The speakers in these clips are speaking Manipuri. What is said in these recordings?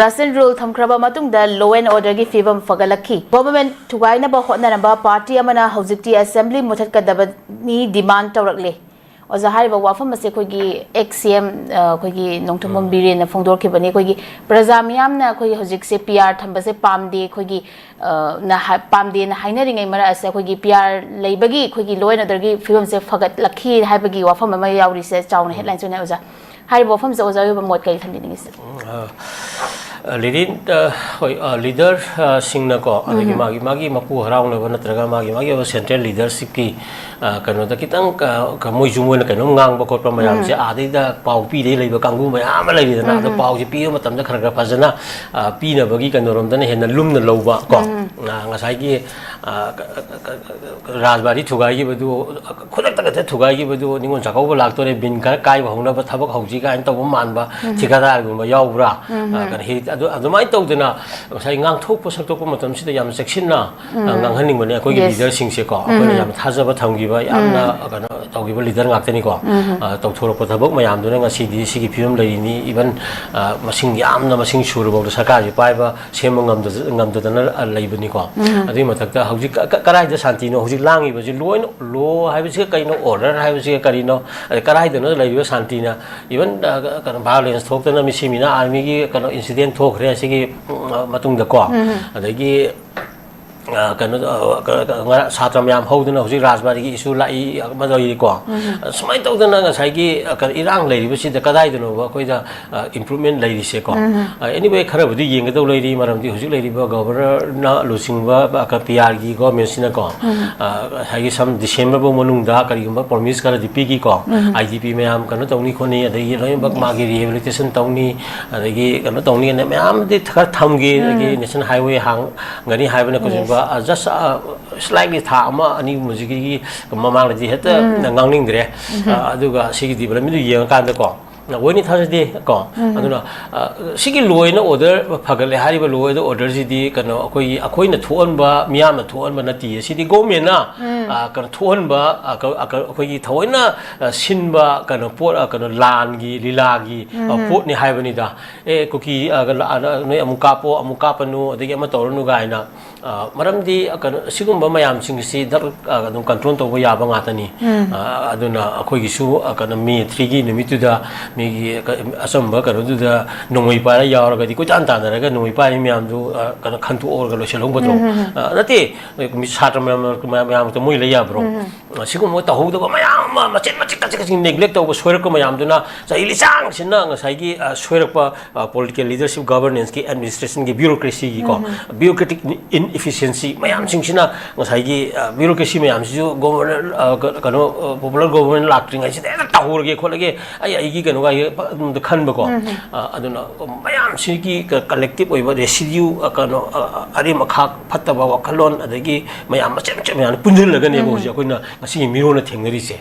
Rasin rule thamkraba matungda law and order gi fivum fagalakhi. Government thugaina ba hotnaramba party amana hojikti assembly muthatkadaba ni demand tawrakle. Oza hariba wafam ase koigi XCM koigi nongthambam biren na phongdor khibani koigi praja miyam na koigi hojik se PR thambase pamde koigi na pamde na hainaringai mara ase koigi PR leibagi koigi law and order gi fivum se fagat lakhi haibagi wafam ma yauri se chawna headline chuna oza hariba wafam se oza yoba mot kai thamdini se leader singna ko adagi magi mapu haraung na natraga magi central leadership ki kano da kitang ka moi jumo na kano ngang ba ko pa mayam se adi da pau pi de leiba kanggu mayam ma lei na da pau je pi matam da khara phajana pi na bagi kano rom da na hen lum na loba ko ngasai ki rajbari thugai gi badu khodak ta ka thugai gi badu ningon chakau ba lak to re bin ka kai ba hona ba thabak hauji ka an to man ba thikadar gu ma yaubra kan hi adumai tawdana sai ngang thok po sakto po matam sida yam section na ngang haning mane akoi gi leader sing se ko akoi yam thajaba thamgi ba yamna kana tawgi ba leader ngaktani ko tawthoro po thabak mayam duna ngasi di sigi film leini even masing yamna masing shuru ba sarkar ji pai ba sem ngam dana leibani ko adui mathakta hauji karai da shanti no hauji langi ba ji lo hai ba ji kaino order hai ba ji karino karai dana leiba shanti na even kana violence thok dana mi simina army gi kana incident thokre asigi matung da ko adagi kano satra myam hoduna hoji rajbari gi issue lai madoi ko smai tawdana ngasai gi irang leiri basi da kadai dano ba koi da improvement leiri se ko anyway khara budi yeng da leiri maram di hoji leiri ba governor na losing ba ka PR gi government sina ko hagi sam December bo monung da kari gumba promise kara DP gi ko IDP myam kano tawni khoni adagi loi ba ma gi rehabilitation tawni adagi kano tawni ne myam di thar thamgi adagi national highway hang ngani highway na ko just slightly thama ani mujigi mamang di heta ngangning dre aduga sigi di bala mi du yeng kan da ko woni thasde ko aduna sigi loina order phagale hari ba loida order si di kano akoi na thuon ba miyam na thuon ba nati si di government na kan thuon ba akoi gi thoina sin ba kano pot kano lan gi lila gi pot ni hai bani da koki noi amuka panu adagi ama torunu gaina maram di sigumba mayam sing si dar adum control to ya ba ngatani aduna akoi gi su kana mi 3 gi nimitu da mi asamba kana du da nongoi pa ya ra ga di ko tan tan ra ga nongoi pa ni myam du kana khantu or ga lo shelong ba do nati mi satra myam to moi le ya bro sigumba ta ho da mayam ma chet ta neglect to soirak ko mayam du na sa ilisang sinna ngasai gi soirak pa political leadership governance ki administration gi bureaucracy gi ko bureaucratic inefficiency mayam sing sina ngasai gi bureaucracy mayam si governor kano popular government lacting ai si da ta hor ge kholage ai gi kano ga the khan ba ko aduna mayam si gi collective oi ba residue kano ari makha phatta ba wakhalon adagi mayam chem yan punjil laga ne bo ji akoi na ngasi miro na thengnari se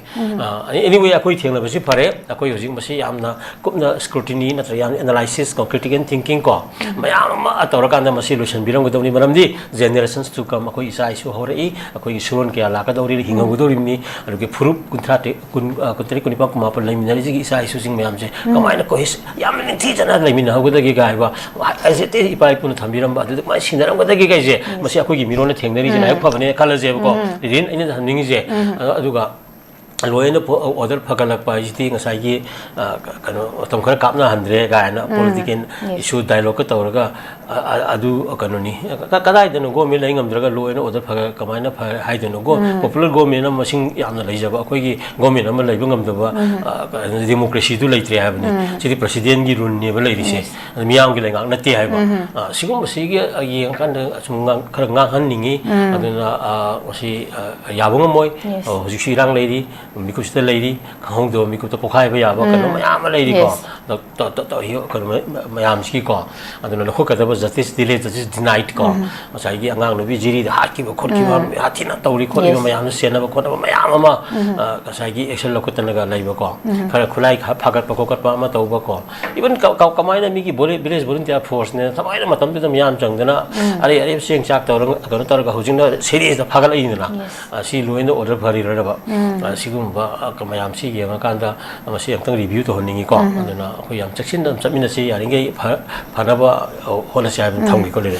anyway akoi thengna ba si phare akoi hojing ba si yamna kupna scrutiny na tra yam analysis ko critical thinking ko mayam ma atora kan ma si solution birang go dawni maram di generations to come akoi isa isu hore akoi suron ke ala ka dawri hinga go dawri ni aruke furup kunthate kuntri kunipa kuma pa laiminari ji isa isu sing mayam je kamaina ko his yam ni thi jana laimin ha go da gi ga ba ase te ipai pun thambiram ba du mai sinaram go da gi ga je masi akoi gi mirona thengnari je na fa bane kala je ko rin ina haning je aduga loina order phagalak pa jiti ngasai gi kano tom khara kapna handre ga na political issue dialogue ka tawraga adu kano ni kadai dano go me lai ngamdraga loina order phaga kamaina hai dano go popular government na masing yamna leijaba akoi gi government ama leiba ngamdaba democracy du leitre ha bani sidi president gi rule ne ba leiri se miyam gi lengang na te hai ba sigum si gi yeng kan sungang khara ngang han ningi aduna si yabung moy hojik si rang leiri miku sta leiri khong do miku to pokhai ba ya ba kano mayam leiri ko to hi kano mayam ski ko aduna lo khokada ba justice delay justice denied ko asai gi angang no bi jiri da haki ba khot ki ba hathina tawri khot ba mayam sena ba khot ba mayam ama asai gi action lo kotana ga lai ba ko khara khulai phagat pa khokat pa ma taw ba ko even kamai na mi gi village volunteer force ne thamai na matam de mayam changdana are seng chak taw kano tar ga hujing na series da phagal ai na si loin order phari ra ba si ꯑꯗꯨꯒꯨꯝꯕ ꯃꯌꯥꯝ ꯁꯤ ꯌꯦꯡꯉꯀꯥꯟꯗ ꯃꯁꯤ ꯑꯝꯇꯪ ꯔꯤꯚ꯭ꯌꯨ ꯇꯧꯍꯟꯅꯤꯡꯉꯤꯀꯣ ꯑꯗꯨꯅ ꯑꯩꯈꯣꯏ ꯌꯥꯝ ꯆꯦꯛꯁꯤꯟꯅ ꯆꯠꯃꯤꯟꯅꯁꯤ ꯌꯥꯔꯤꯉꯩ ꯐꯅꯕ ꯍꯣꯠꯅꯁꯤ ꯍꯥꯏꯕ ꯊꯝꯒꯦꯀꯣ ꯂꯩꯔꯦ